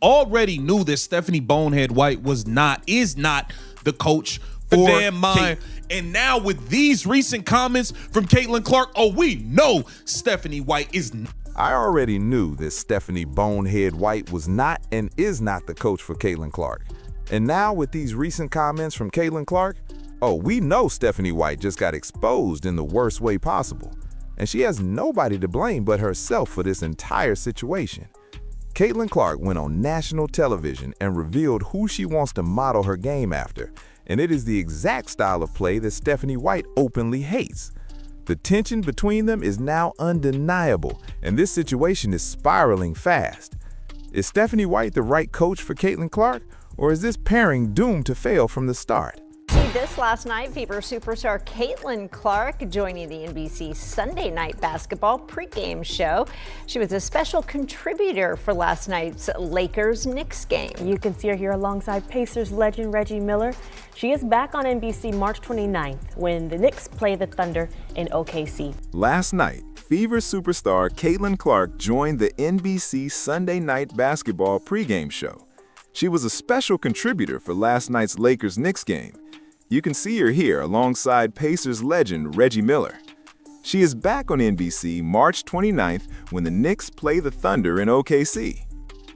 already knew that Stephanie Bonehead White is not the coach for damn mind. And now with these recent comments from Caitlin Clark, we know Stephanie White is not. I already knew that Stephanie Bonehead White was not and is not the coach for Caitlin Clark. And now with these recent comments from Caitlin Clark, we know Stephanie White just got exposed in the worst way possible. And she has nobody to blame but herself for this entire situation. Caitlin Clark went on national television and revealed who she wants to model her game after, and it is the exact style of play that Stephanie White openly hates. The tension between them is now undeniable, and this situation is spiraling fast. Is Stephanie White the right coach for Caitlin Clark, or is this pairing doomed to fail from the start? See this last night, Fever superstar Caitlin Clark joining the NBC Sunday Night Basketball pregame show. She was a special contributor for last night's Lakers-Knicks game. You can see her here alongside Pacers legend Reggie Miller. She is back on NBC March 29th when the Knicks play the Thunder in OKC. Last night, Fever superstar Caitlin Clark joined the NBC Sunday Night Basketball pregame show. She was a special contributor for last night's Lakers-Knicks game. You can see her here alongside Pacers legend Reggie Miller. She is back on NBC March 29th when the Knicks play the Thunder in OKC.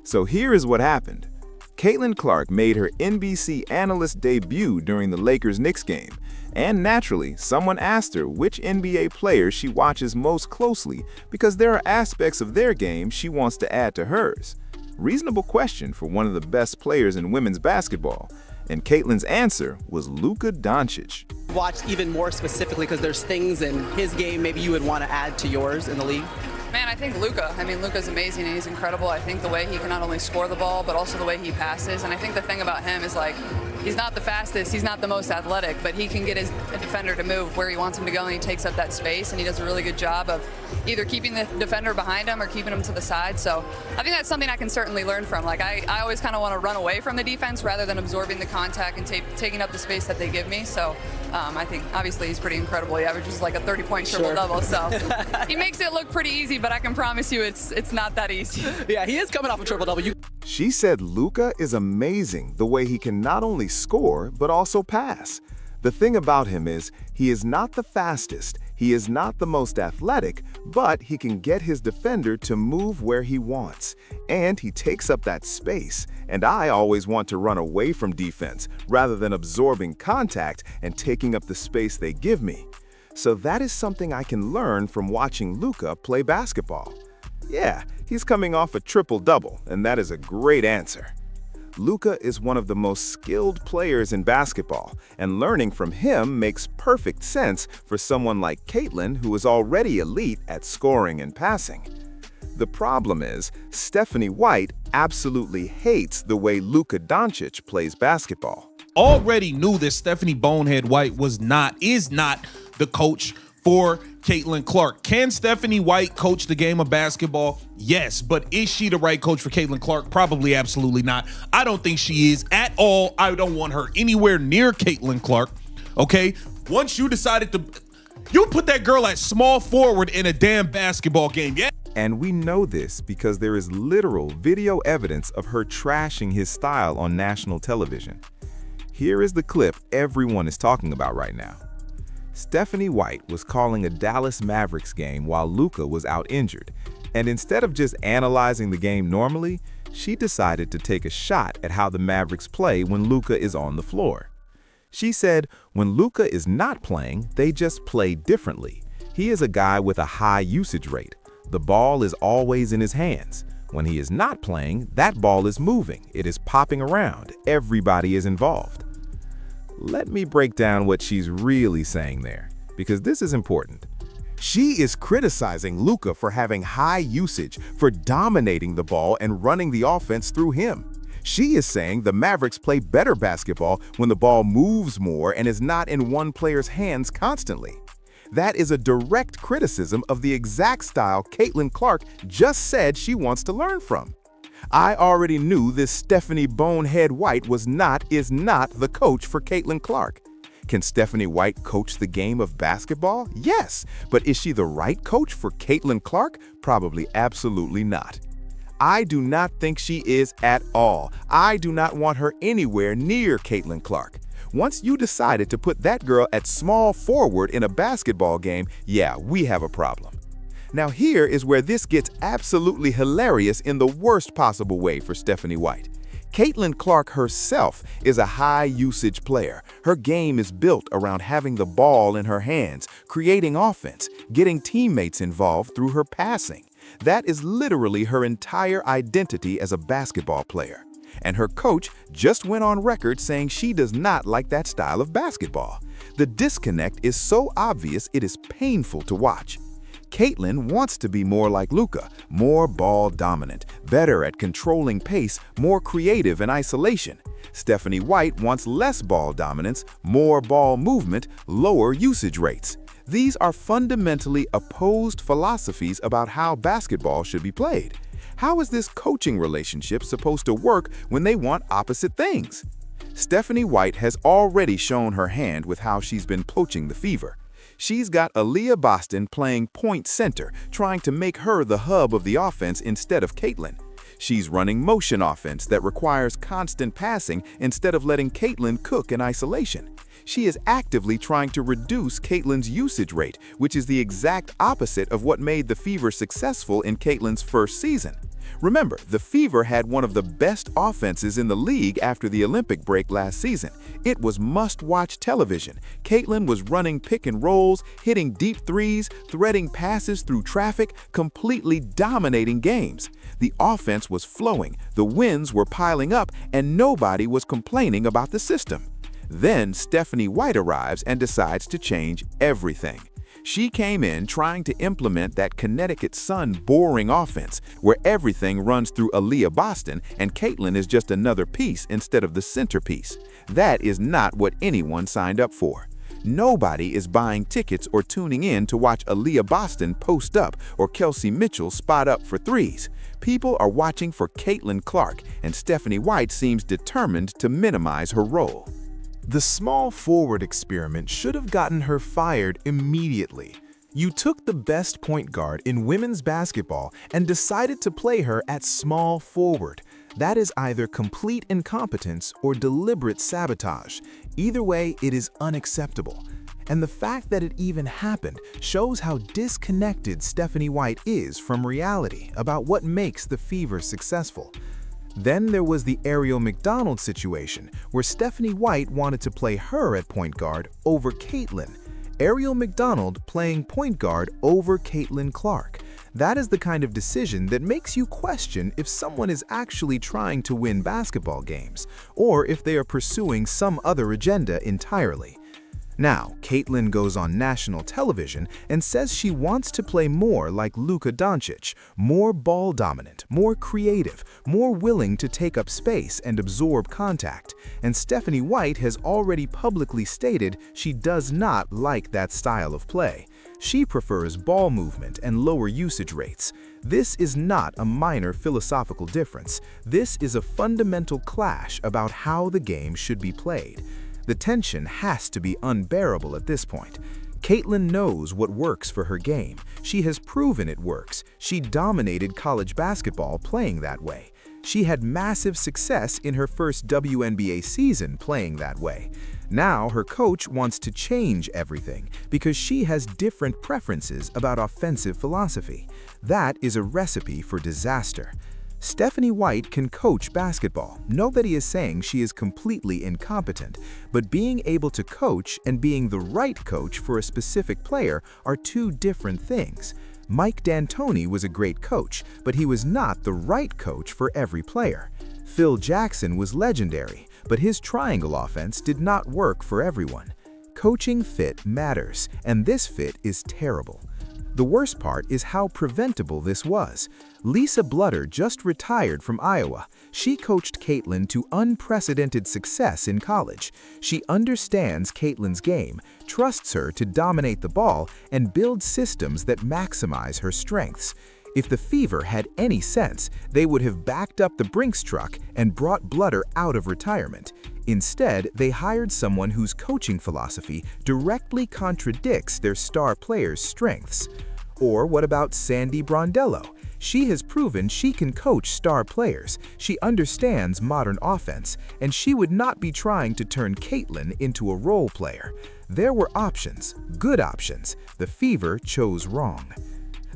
So here is what happened. Caitlin Clark made her NBC analyst debut during the Lakers-Knicks game, and naturally, someone asked her which NBA players she watches most closely because there are aspects of their game she wants to add to hers. Reasonable question for one of the best players in women's basketball. And Caitlin's answer was Luka Doncic. Watch even more specifically because there's things in his game maybe you would want to add to yours in the league? Man, I think Luka. Luka's amazing and he's incredible. I think the way he can not only score the ball, but also the way he passes. And I think the thing about him is he's not the fastest, he's not the most athletic, but he can get his defender to move where he wants him to go and he takes up that space and he does a really good job of either keeping the defender behind him or keeping him to the side. So I think that's something I can certainly learn from. I always kind of want to run away from the defense rather than absorbing the contact and taking up the space that they give me. So I think obviously he's pretty incredible. He averages a 30-point triple-double. So he makes it look pretty easy, but I can promise you it's not that easy. Yeah, he is coming off a triple-double. She said Luka is amazing the way he can not only score, but also pass. The thing about him is he is not the fastest, he is not the most athletic, but he can get his defender to move where he wants. And he takes up that space. And I always want to run away from defense rather than absorbing contact and taking up the space they give me. So that is something I can learn from watching Luka play basketball. Yeah, he's coming off a triple-double, and that is a great answer. Luka is one of the most skilled players in basketball, and learning from him makes perfect sense for someone like Caitlin, who is already elite at scoring and passing. The problem is, Stephanie White absolutely hates the way Luka Doncic plays basketball. Already knew that Stephanie Bonehead White is not the coach for Caitlin Clark. Can Stephanie White coach the game of basketball? Yes, but is she the right coach for Caitlin Clark? Probably absolutely not. I don't think she is at all. I don't want her anywhere near Caitlin Clark, okay? Once you decided you put that girl at small forward in a damn basketball game, yeah? And we know this because there is literal video evidence of her trashing his style on national television. Here is the clip everyone is talking about right now. Stephanie White was calling a Dallas Mavericks game while Luka was out injured, and instead of just analyzing the game normally, she decided to take a shot at how the Mavericks play when Luka is on the floor. She said when Luka is not playing, they just play differently. He is a guy with a high usage rate. The ball is always in his hands. When he is not playing, that ball is moving. It is popping around. Everybody is involved. Let me break down what she's really saying there, because this is important. She is criticizing Luka for having high usage, for dominating the ball and running the offense through him. She is saying the Mavericks play better basketball when the ball moves more and is not in one player's hands constantly. That is a direct criticism of the exact style Caitlin Clark just said she wants to learn from. I already knew this Stephanie Bonehead White is not the coach for Caitlin Clark. Can Stephanie White coach the game of basketball? Yes, but is she the right coach for Caitlin Clark? Probably absolutely not. I do not think she is at all. I do not want her anywhere near Caitlin Clark. Once you decided to put that girl at small forward in a basketball game, yeah, we have a problem. Now here is where this gets absolutely hilarious in the worst possible way for Stephanie White. Caitlin Clark herself is a high-usage player. Her game is built around having the ball in her hands, creating offense, getting teammates involved through her passing. That is literally her entire identity as a basketball player. And her coach just went on record saying she does not like that style of basketball. The disconnect is so obvious it is painful to watch. Caitlin wants to be more like Luka, more ball dominant, better at controlling pace, more creative in isolation. Stephanie White wants less ball dominance, more ball movement, lower usage rates. These are fundamentally opposed philosophies about how basketball should be played. How is this coaching relationship supposed to work when they want opposite things? Stephanie White has already shown her hand with how she's been poaching the Fever. She's got Aaliyah Boston playing point center, trying to make her the hub of the offense instead of Caitlin. She's running motion offense that requires constant passing instead of letting Caitlin cook in isolation. She is actively trying to reduce Caitlin's usage rate, which is the exact opposite of what made the Fever successful in Caitlin's first season. Remember, the Fever had one of the best offenses in the league after the Olympic break last season. It was must-watch television. Caitlin was running pick and rolls, hitting deep threes, threading passes through traffic, completely dominating games. The offense was flowing, the wins were piling up, and nobody was complaining about the system. Then Stephanie White arrives and decides to change everything. She came in trying to implement that Connecticut Sun boring offense where everything runs through Aaliyah Boston and Caitlin is just another piece instead of the centerpiece. That is not what anyone signed up for. Nobody is buying tickets or tuning in to watch Aaliyah Boston post up or Kelsey Mitchell spot up for threes. People are watching for Caitlin Clark, and Stephanie White seems determined to minimize her role. The small forward experiment should have gotten her fired immediately. You took the best point guard in women's basketball and decided to play her at small forward. That is either complete incompetence or deliberate sabotage. Either way, it is unacceptable. And the fact that it even happened shows how disconnected Stephanie White is from reality about what makes the Fever successful. Then there was the Ariel McDonald situation, where Stephanie White wanted to play her at point guard over Caitlin. Ariel McDonald playing point guard over Caitlin Clark. That is the kind of decision that makes you question if someone is actually trying to win basketball games, or if they are pursuing some other agenda entirely. Now, Caitlin goes on national television and says she wants to play more like Luka Doncic, more ball dominant, more creative, more willing to take up space and absorb contact. And Stephanie White has already publicly stated she does not like that style of play. She prefers ball movement and lower usage rates. This is not a minor philosophical difference. This is a fundamental clash about how the game should be played. The tension has to be unbearable at this point. Caitlin knows what works for her game. She has proven it works. She dominated college basketball playing that way. She had massive success in her first WNBA season playing that way. Now her coach wants to change everything because she has different preferences about offensive philosophy. That is a recipe for disaster. Stephanie White can coach basketball. Nobody is saying she is completely incompetent, but being able to coach and being the right coach for a specific player are two different things. Mike D'Antoni was a great coach, but he was not the right coach for every player. Phil Jackson was legendary, but his triangle offense did not work for everyone. Coaching fit matters, and this fit is terrible. The worst part is how preventable this was. Lisa Blutter just retired from Iowa. She coached Caitlin to unprecedented success in college. She understands Caitlin's game, trusts her to dominate the ball, and build systems that maximize her strengths. If the Fever had any sense, they would have backed up the Brinks truck and brought Blutter out of retirement. Instead, they hired someone whose coaching philosophy directly contradicts their star players' strengths. Or what about Sandy Brondello? She has proven she can coach star players, she understands modern offense, and she would not be trying to turn Caitlin into a role player. There were options, good options. The Fever chose wrong.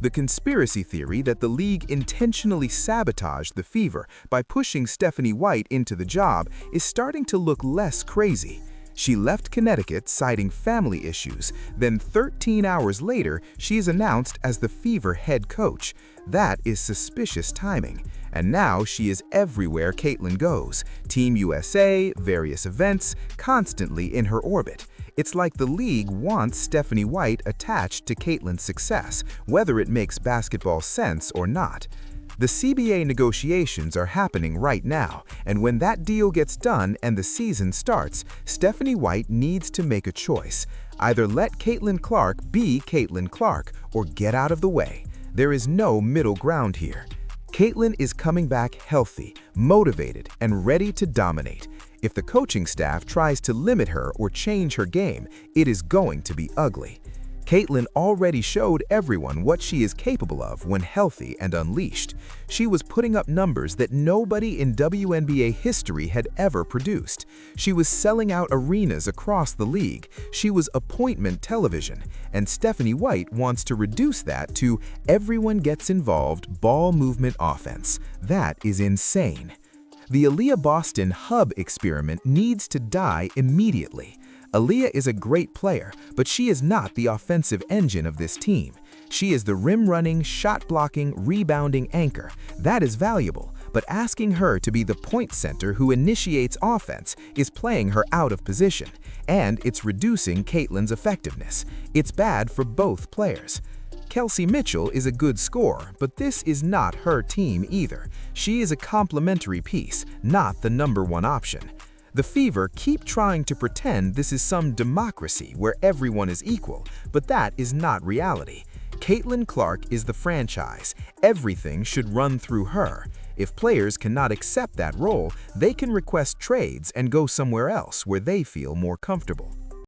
The conspiracy theory that the league intentionally sabotaged the Fever by pushing Stephanie White into the job is starting to look less crazy. She left Connecticut citing family issues, then 13 hours later, she is announced as the Fever head coach. That is suspicious timing. And now she is everywhere Caitlin goes. Team USA, various events, constantly in her orbit. It's like the league wants Stephanie White attached to Caitlin's success, whether it makes basketball sense or not. The CBA negotiations are happening right now, and when that deal gets done and the season starts, Stephanie White needs to make a choice. Either let Caitlin Clark be Caitlin Clark or get out of the way. There is no middle ground here. Caitlin is coming back healthy, motivated, and ready to dominate. If the coaching staff tries to limit her or change her game, it is going to be ugly. Caitlin already showed everyone what she is capable of when healthy and unleashed. She was putting up numbers that nobody in WNBA history had ever produced. She was selling out arenas across the league. She was appointment television. And Stephanie White wants to reduce that to everyone gets involved ball movement offense. That is insane. The Aaliyah Boston hub experiment needs to die immediately. Aaliyah is a great player, but she is not the offensive engine of this team. She is the rim-running, shot-blocking, rebounding anchor. That is valuable, but asking her to be the point center who initiates offense is playing her out of position, and it's reducing Caitlin's effectiveness. It's bad for both players. Kelsey Mitchell is a good scorer, but this is not her team either. She is a complementary piece, not the #1 option. The Fever keep trying to pretend this is some democracy where everyone is equal, but that is not reality. Caitlin Clark is the franchise. Everything should run through her. If players cannot accept that role, they can request trades and go somewhere else where they feel more comfortable.